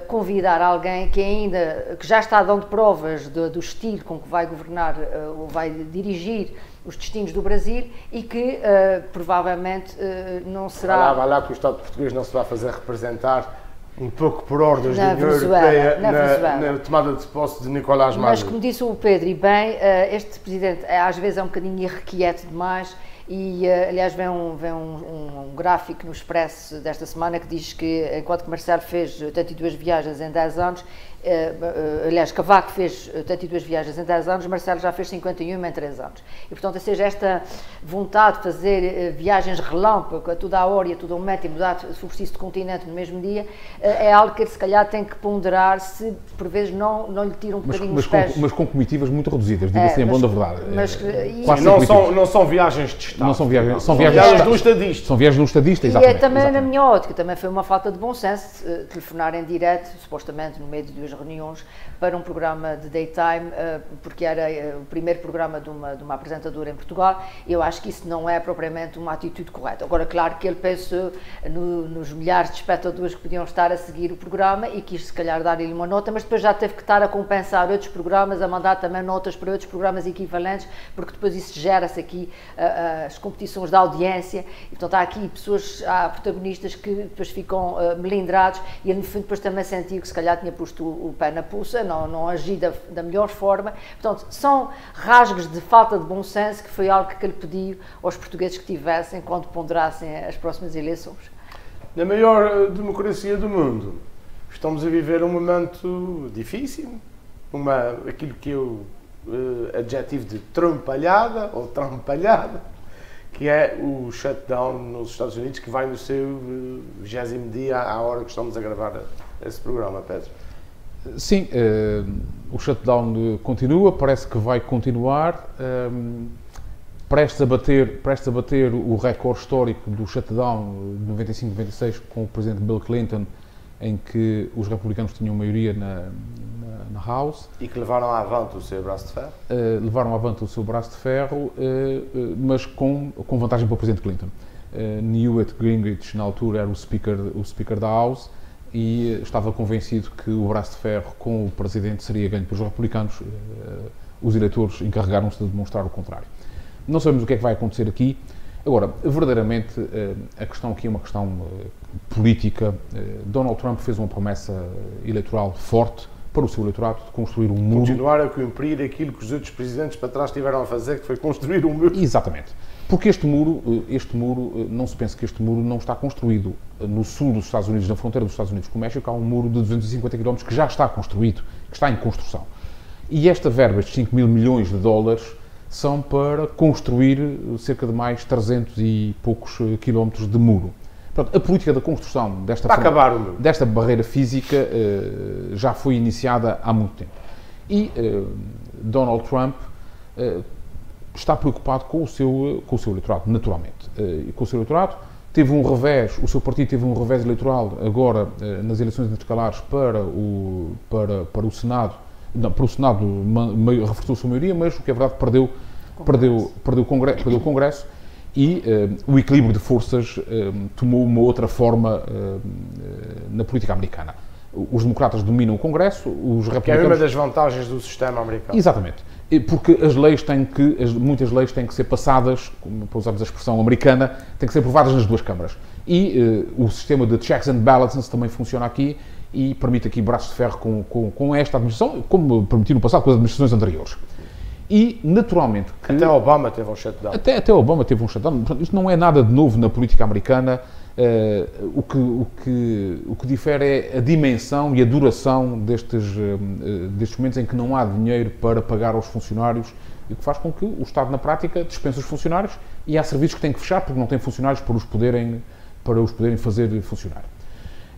convidar alguém que já está dando provas do estilo com que vai governar ou vai dirigir os destinos do Brasil e que provavelmente não será... Vai lá que o Estado português não se vai fazer representar um pouco por ordens da União Venezuela, Europeia na tomada de posse de Nicolás Maduro. Mas como disse o Pedro, e bem, este presidente às vezes é um bocadinho irrequieto demais e, aliás, vem um gráfico no Expresso desta semana que diz que, enquanto que Marcelo fez 82 viagens em 10 anos, aliás, Cavaco fez 82 viagens em 10 anos, Marcelo já fez 51 em 3 anos. E, portanto, ou seja, esta vontade de fazer viagens relâmpago, a toda a hora e a todo o momento, e mudar, se for preciso, de continente no mesmo dia, é algo que ele, se calhar, tem que ponderar se, por vezes, não lhe tira um bocadinho os pés. Mas com comitivas muito reduzidas, diga-se em bom da verdade. Não são viagens de Estado. Não são viagens, são viagens do estadista. São viagens do estadista, exatamente. E também, na minha ótica, também foi uma falta de bom senso telefonar em direto, supostamente no meio de 2 reuniões, para um programa de daytime, porque era o primeiro programa de uma apresentadora em Portugal. Eu acho que isso não é propriamente uma atitude correta. Agora, claro que ele pensou nos milhares de espectadores que podiam estar a seguir o programa e quis, se calhar, dar-lhe uma nota, mas depois já teve que estar a compensar outros programas, a mandar também notas para outros programas equivalentes, porque depois isso gera-se aqui as competições da audiência, e portanto há aqui há protagonistas que depois ficam melindrados, e ele no fundo depois também sentiu que se calhar tinha posto o pé na pulsa, não agi da melhor forma. Portanto, são rasgos de falta de bom senso, que foi algo que ele pediu aos portugueses que tivessem quando ponderassem as próximas eleições. Na maior democracia do mundo, estamos a viver um momento difícil, aquilo que eu adjetivo de trompalhada ou trampalhada, que é o shutdown nos Estados Unidos, que vai no seu 20º dia à hora que estamos a gravar esse programa, Pedro. Sim, o shutdown continua, parece que vai continuar, prestes a bater o recorde histórico do shutdown de 95-96 com o presidente Bill Clinton, em que os republicanos tinham maioria na House. E que levaram avante o seu braço de ferro? Levaram avante o seu braço de ferro, mas com vantagem para o presidente Clinton. Newt Gingrich, na altura, era o speaker da House, e estava convencido que o braço de ferro com o presidente seria ganho pelos republicanos. Os eleitores encarregaram-se de demonstrar o contrário. Não sabemos o que é que vai acontecer aqui. Agora, verdadeiramente, a questão aqui é uma questão política. Donald Trump fez uma promessa eleitoral forte para o seu eleitorado de construir um muro. Continuar a cumprir aquilo que os outros presidentes para trás tiveram a fazer, que foi construir um muro. Exatamente. Porque este muro, não se pense que este muro não está construído. No sul dos Estados Unidos, na fronteira dos Estados Unidos com o México, há um muro de 250 km que já está construído, que está em construção. E esta verba, estes 5 mil milhões de dólares, são para construir cerca de mais 300 e poucos quilómetros de muro. Portanto, a política da construção desta barreira física já foi iniciada há muito tempo. E Donald Trump está preocupado com o seu eleitorado, naturalmente. Com o seu eleitorado, teve um revés, o seu partido teve um revés eleitoral agora nas eleições intercalares para o Senado. Não, para o Senado reforçou a sua maioria, mas o que é verdade, perdeu o Congresso, e o equilíbrio de forças tomou uma outra forma na política americana. Os democratas dominam o Congresso, os republicanos... Que é uma das vantagens do sistema americano. Exatamente. Porque muitas leis têm que ser passadas, para usarmos a expressão americana, têm que ser aprovadas nas duas câmaras. E o sistema de checks and balances também funciona aqui e permite aqui braços de ferro com esta administração, como permitiu no passado com as administrações anteriores. E, naturalmente... Até Obama teve um shutdown. Até Obama teve um shutdown. Isto não é nada de novo na política americana. O que difere é a dimensão e a duração destes momentos em que não há dinheiro para pagar aos funcionários, e o que faz com que o Estado, na prática, dispense os funcionários, e há serviços que têm que fechar porque não têm funcionários para os poderem fazer funcionar.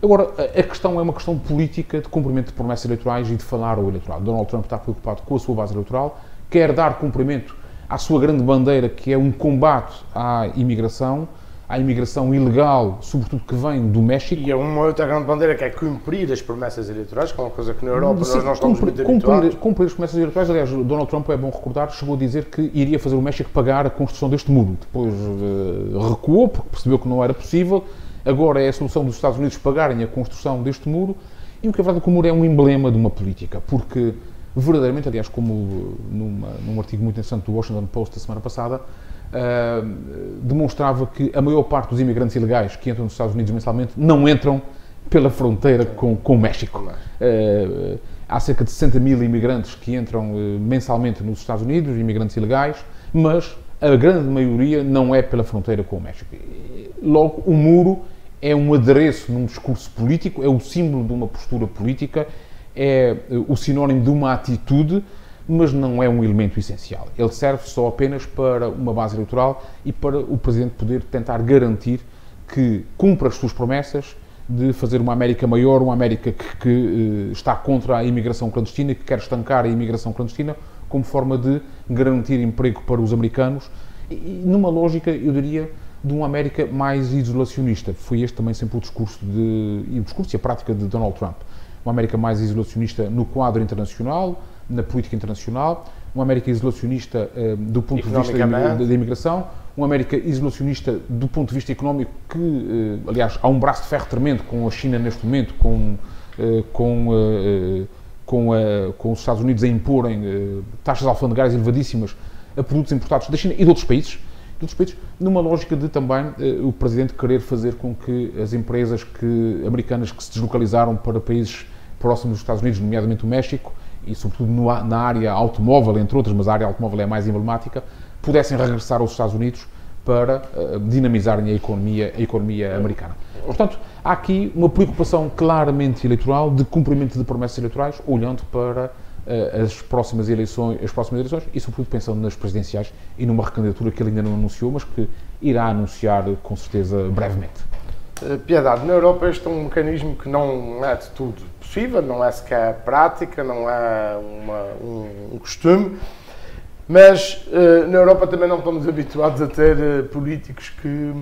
Agora, a questão é uma questão política de cumprimento de promessas eleitorais e de falar ao eleitorado. Donald Trump está preocupado com a sua base eleitoral, quer dar cumprimento à sua grande bandeira, que é um combate à imigração, à imigração ilegal, sobretudo que vem do México. E é uma outra grande bandeira que é cumprir as promessas eleitorais, que é uma coisa que na Europa nós não estamos muito habituados. Cumprir as promessas eleitorais. Aliás, Donald Trump, é bom recordar, chegou a dizer que iria fazer o México pagar a construção deste muro. Depois recuou, porque percebeu que não era possível. Agora é a solução dos Estados Unidos pagarem a construção deste muro. E o que é verdade é que o muro é um emblema de uma política, porque verdadeiramente, aliás, como num artigo muito interessante do Washington Post da semana passada, demonstrava que a maior parte dos imigrantes ilegais que entram nos Estados Unidos mensalmente não entram pela fronteira com o México. Há cerca de 60 mil imigrantes que entram mensalmente nos Estados Unidos, imigrantes ilegais, mas a grande maioria não é pela fronteira com o México. Logo, o muro é um adereço num discurso político, é o símbolo de uma postura política, é o sinónimo de uma atitude, mas não é um elemento essencial. Ele serve só apenas para uma base eleitoral e para o Presidente poder tentar garantir que cumpra as suas promessas de fazer uma América maior, uma América que está contra a imigração clandestina, que quer estancar a imigração clandestina, como forma de garantir emprego para os americanos, e numa lógica, eu diria, de uma América mais isolacionista. Foi este também sempre o discurso e a prática de Donald Trump. Uma América mais isolacionista no quadro internacional, na política internacional, uma América isolacionista do ponto de vista da imigração, uma América isolacionista do ponto de vista económico que, aliás, há um braço de ferro tremendo com a China neste momento, com os Estados Unidos a imporem taxas alfandegárias elevadíssimas a produtos importados da China e de outros países, numa lógica de também o Presidente querer fazer com que as empresas americanas que se deslocalizaram para países próximos dos Estados Unidos, nomeadamente o México, e sobretudo na área automóvel, entre outras, mas a área automóvel é a mais emblemática, pudessem regressar aos Estados Unidos para dinamizarem a economia americana. Portanto, há aqui uma preocupação claramente eleitoral, de cumprimento de promessas eleitorais, olhando para as próximas eleições e, sobretudo, pensando nas presidenciais e numa recandidatura que ele ainda não anunciou, mas que irá anunciar, com certeza, brevemente. Piedade, na Europa este é um mecanismo que não é de tudo possível, não é sequer prática, não é um costume, mas na Europa também não estamos habituados a ter políticos que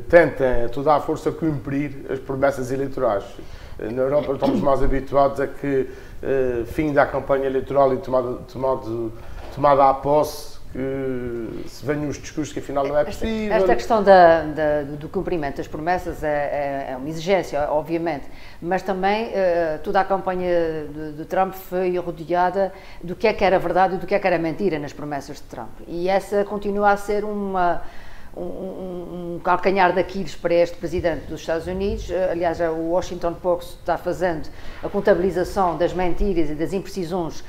tentem a toda a força cumprir as promessas eleitorais. Na Europa estamos mais habituados a que fim da campanha eleitoral e tomada à posse, que se venham os discursos que afinal não é possível. Esta questão do cumprimento das promessas é uma exigência, obviamente, mas também toda a campanha de Trump foi rodeada do que era verdade e do que era mentira nas promessas de Trump. E essa continua a ser um calcanhar daqueles para este Presidente dos Estados Unidos. Aliás, o Washington Post está fazendo a contabilização das mentiras e das imprecisões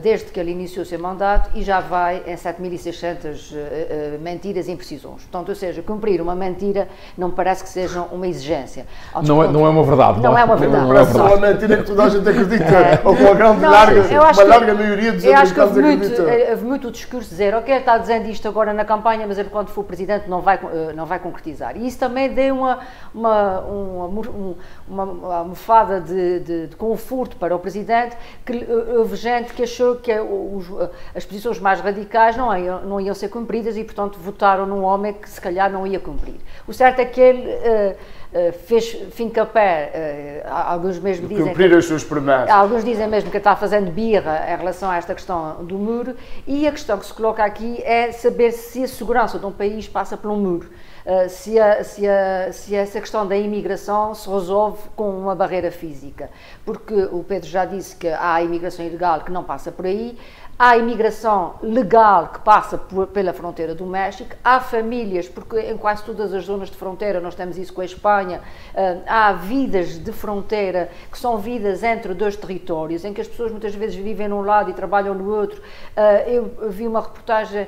desde que ele iniciou o seu mandato e já vai em 7.600 mentiras e imprecisões. Portanto, ou seja, cumprir uma mentira não parece que seja uma exigência. Não é uma verdade. Não é uma verdade. Parece uma mentira que toda a gente acredita, ou com uma larga maioria dos americanos acredita. Houve muito o discurso de dizer, ok, ele está dizendo isto agora na campanha, mas ele quando for Presidente não vai concretizar. E isso também deu uma almofada de conforto para o Presidente, que houve gente que achou que as posições mais radicais não iam ser cumpridas e, portanto, votaram num homem que se calhar não ia cumprir. O certo é que ele fez fim-capé, alguns mesmo dizem... Cumprir as suas promessas. Alguns dizem mesmo que está fazendo birra em relação a esta questão do muro, e a questão que se coloca aqui é saber se a segurança de um país passa por um muro, se essa questão da imigração se resolve com uma barreira física, porque o Pedro já disse que há a imigração ilegal que não passa por aí, há a imigração legal que passa pela fronteira do México, há famílias, porque em quase todas as zonas de fronteira, nós temos isso com a Espanha, há vidas de fronteira que são vidas entre dois territórios, em que as pessoas muitas vezes vivem num lado e trabalham no outro. Eu vi uma reportagem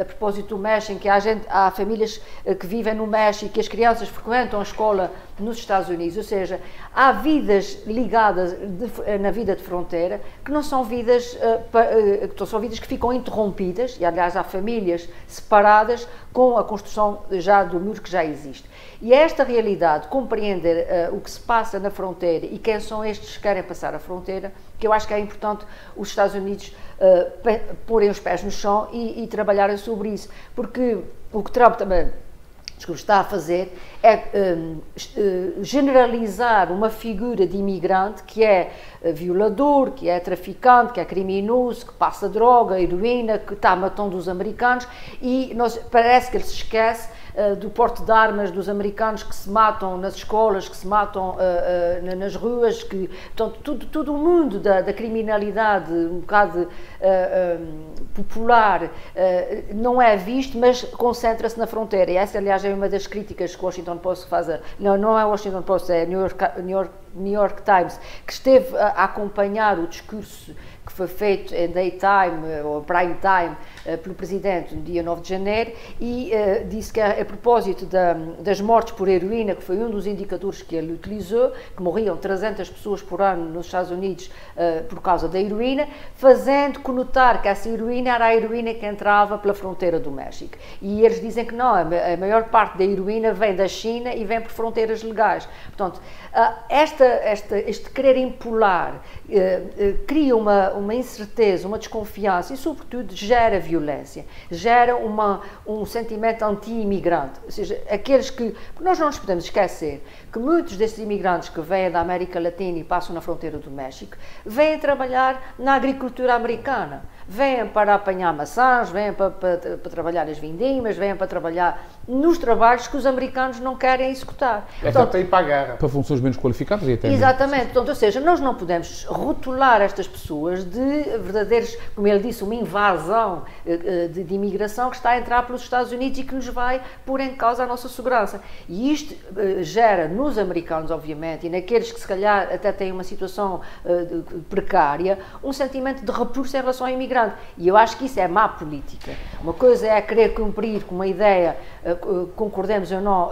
a propósito do México, em que há famílias que vivem no México e as crianças frequentam a escola nos Estados Unidos, ou seja, há vidas ligadas na vida de fronteira que não são vidas... são vidas que ficam interrompidas, e aliás há famílias separadas com a construção já do muro que já existe. E esta realidade, compreender o que se passa na fronteira e quem são estes que querem passar a fronteira, que eu acho que é importante os Estados Unidos porem os pés no chão e trabalharem sobre isso, porque o que Trump também está a fazer é generalizar uma figura de imigrante que é violador, que é traficante, que é criminoso, que passa droga, heroína, que está matando os americanos, e parece que ele se esquece do porte de armas dos americanos que se matam nas escolas, que se matam nas ruas, que, portanto, todo o mundo da criminalidade um bocado popular não é visto, mas concentra-se na fronteira. E essa, aliás, é uma das críticas que o Washington Post faz. Não é o Washington Post, é New York Times, que esteve a acompanhar o discurso que foi feito em daytime ou prime time pelo Presidente no dia 9 de janeiro e disse que a propósito das mortes por heroína, que foi um dos indicadores que ele utilizou, que morriam 300 pessoas por ano nos Estados Unidos por causa da heroína, fazendo conotar que essa heroína era a heroína que entrava pela fronteira do México. E eles dizem que não, a maior parte da heroína vem da China e vem por fronteiras legais. Portanto, este querer impolar cria uma incerteza, uma desconfiança e, sobretudo, gera violência, gera um sentimento anti-imigrante. Ou seja, aqueles que... Nós não nos podemos esquecer que muitos desses imigrantes que vêm da América Latina e passam na fronteira do México vêm trabalhar na agricultura americana. Vêm para apanhar maçãs, vêm para trabalhar as vindimas, vêm para trabalhar nos trabalhos que os americanos não querem executar. Portanto, para ir para a guerra. Para funções menos qualificadas e até... Exatamente. Portanto, ou seja, nós não podemos rotular estas pessoas de verdadeiros, como ele disse, uma invasão de imigração que está a entrar pelos Estados Unidos e que nos vai pôr em causa a nossa segurança. E isto gera nos americanos, obviamente, e naqueles que se calhar até têm uma situação precária, um sentimento de repulsa em relação ao imigrante. E eu acho que isso é má política. Uma coisa é querer cumprir com uma ideia, concordemos ou não,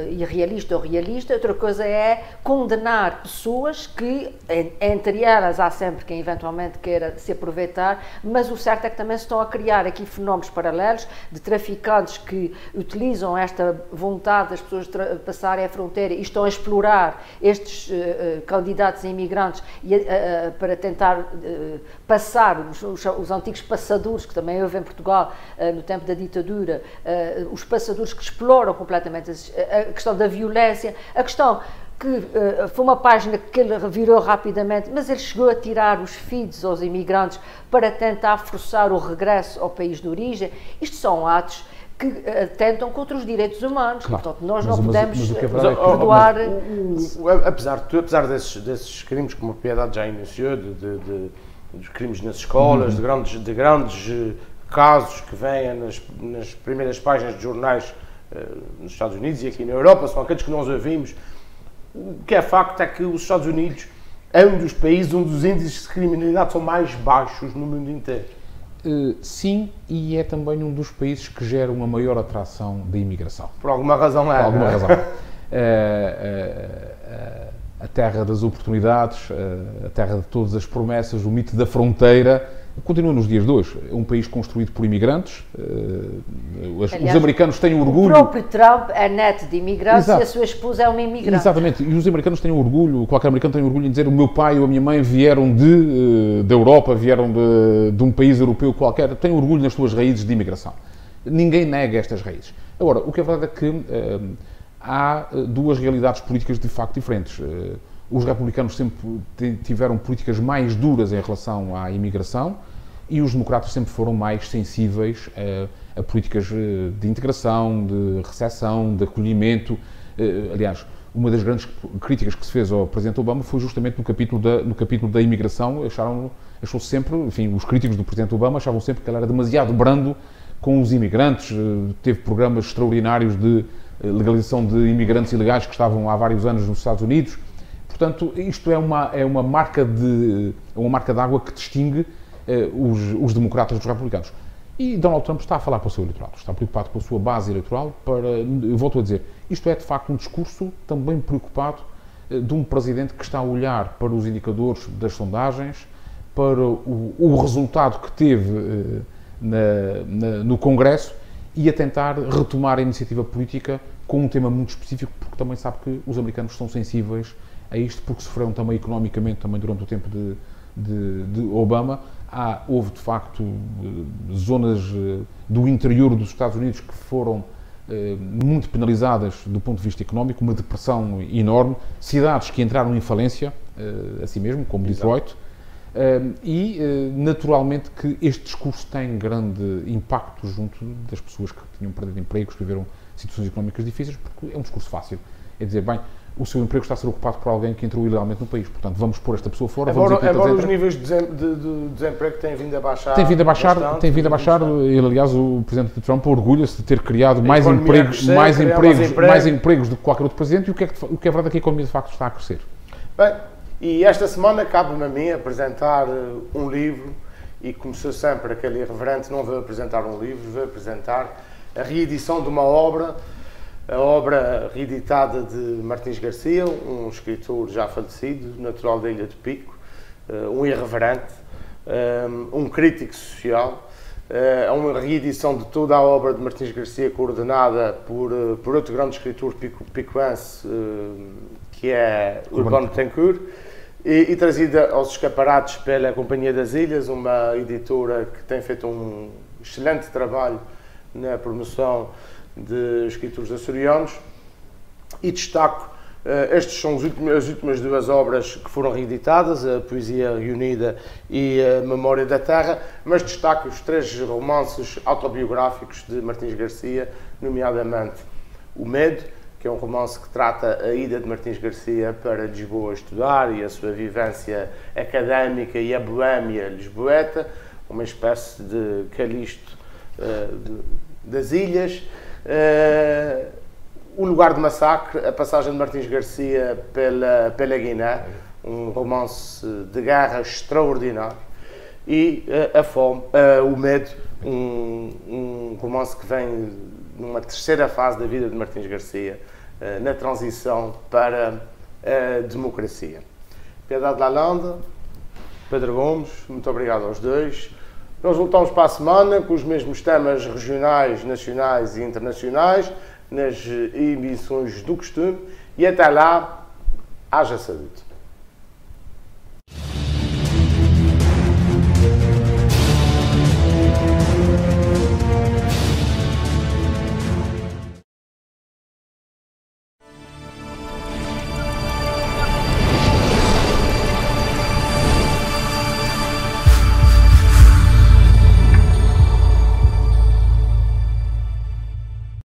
irrealista ou realista, outra coisa é condenar pessoas que, entre elas, há sempre quem eventualmente queira se aproveitar, mas o certo é que também se estão a criar aqui fenómenos paralelos de traficantes que utilizam esta vontade das pessoas passarem a fronteira e estão a explorar estes candidatos a imigrantes para tentar passar os antigos passadores, que também houve em Portugal no tempo da ditadura, os passadores que exploram completamente a questão da violência, a questão que foi uma página que ele revirou rapidamente, mas ele chegou a tirar os feeds aos imigrantes para tentar forçar o regresso ao país de origem. Isto são atos que atentam contra os direitos humanos. Claro. Portanto, nós não podemos perdoar... Apesar desses crimes, como a Piedade já iniciou, dos crimes nas escolas, de grandes casos que vêm nas primeiras páginas de jornais nos Estados Unidos e aqui na Europa, são aqueles que nós ouvimos. O que é facto é que os Estados Unidos é um dos países onde os índices de criminalidade são mais baixos no mundo inteiro. Sim, e é também um dos países que gera uma maior atração da imigração. Por alguma razão é. Por alguma razão. A terra das oportunidades, a terra de todas as promessas, o mito da fronteira, continua nos dias de hoje. É um país construído por imigrantes. Aliás, os americanos têm orgulho... O próprio Trump é neto de imigrantes. Exato. E a sua esposa é uma imigrante. Exatamente. E os americanos têm orgulho, qualquer americano tem orgulho em dizer o meu pai ou a minha mãe vieram da Europa, vieram de um país europeu qualquer, têm orgulho nas suas raízes de imigração. Ninguém nega estas raízes. Agora, o que é verdade é que há duas realidades políticas de facto diferentes. Os republicanos sempre tiveram políticas mais duras em relação à imigração e os democratas sempre foram mais sensíveis a políticas de integração, de recepção, de acolhimento. Aliás, uma das grandes críticas que se fez ao Presidente Obama foi justamente no capítulo da imigração. Achou-se sempre, enfim, os críticos do Presidente Obama achavam sempre que ele era demasiado brando com os imigrantes, teve programas extraordinários de legalização de imigrantes ilegais que estavam há vários anos nos Estados Unidos. Portanto, isto é uma marca d'água que distingue os democratas dos republicanos. E Donald Trump está a falar para o seu eleitorado, está preocupado com a sua base eleitoral. Eu volto a dizer, isto é de facto um discurso também preocupado de um presidente que está a olhar para os indicadores das sondagens, para o resultado que teve no Congresso e a tentar retomar a iniciativa política com um tema muito específico, porque também sabe que os americanos são sensíveis a isto, porque sofreram também economicamente também durante o tempo de Obama. Houve de facto zonas do interior dos Estados Unidos que foram muito penalizadas do ponto de vista económico, uma depressão enorme, cidades que entraram em falência, assim mesmo, como Detroit, e naturalmente que este discurso tem grande impacto junto das pessoas que tinham perdido empregos, que viveram situações económicas difíceis, porque é um discurso fácil. É dizer, bem, o seu emprego está a ser ocupado por alguém que entrou ilegalmente no país, portanto vamos pôr esta pessoa fora. Embora os níveis de desemprego têm vindo a baixar. Tem vindo a baixar, ele, aliás, o Presidente Trump orgulha-se de ter criado mais empregos do que qualquer outro Presidente, e o que é verdade é que a economia de facto está a crescer. Bem, e esta semana cabe-me a mim apresentar um livro, e como sou sempre aquele irreverente, não vou apresentar um livro, vou apresentar a reedição de uma obra, a obra reeditada de Martins Garcia, um escritor já falecido, natural da Ilha de Pico, um irreverente, um crítico social. É uma reedição de toda a obra de Martins Garcia, coordenada por outro grande escritor picoense, que é Urbano Betancourt, e trazida aos escaparates pela Companhia das Ilhas, uma editora que tem feito um excelente trabalho na promoção de escritores açorianos, e destaco, estas são as últimas duas obras que foram reeditadas, a Poesia Reunida e a Memória da Terra, mas destaco os 3 romances autobiográficos de Martins Garcia, nomeadamente O Medo, que é um romance que trata a ida de Martins Garcia para Lisboa estudar e a sua vivência académica e a boémia lisboeta, uma espécie de Calixto das ilhas. O Lugar de Massacre, a passagem de Martins Garcia pela Guiné, um romance de guerra extraordinário, e A Fome, O Medo, um romance que vem numa terceira fase da vida de Martins Garcia, na transição para a democracia. Piedade Lalande, Pedro Gomes, muito obrigado aos dois. Nós voltamos para a semana com os mesmos temas regionais, nacionais e internacionais, nas emissões do costume, e até lá, haja saúde.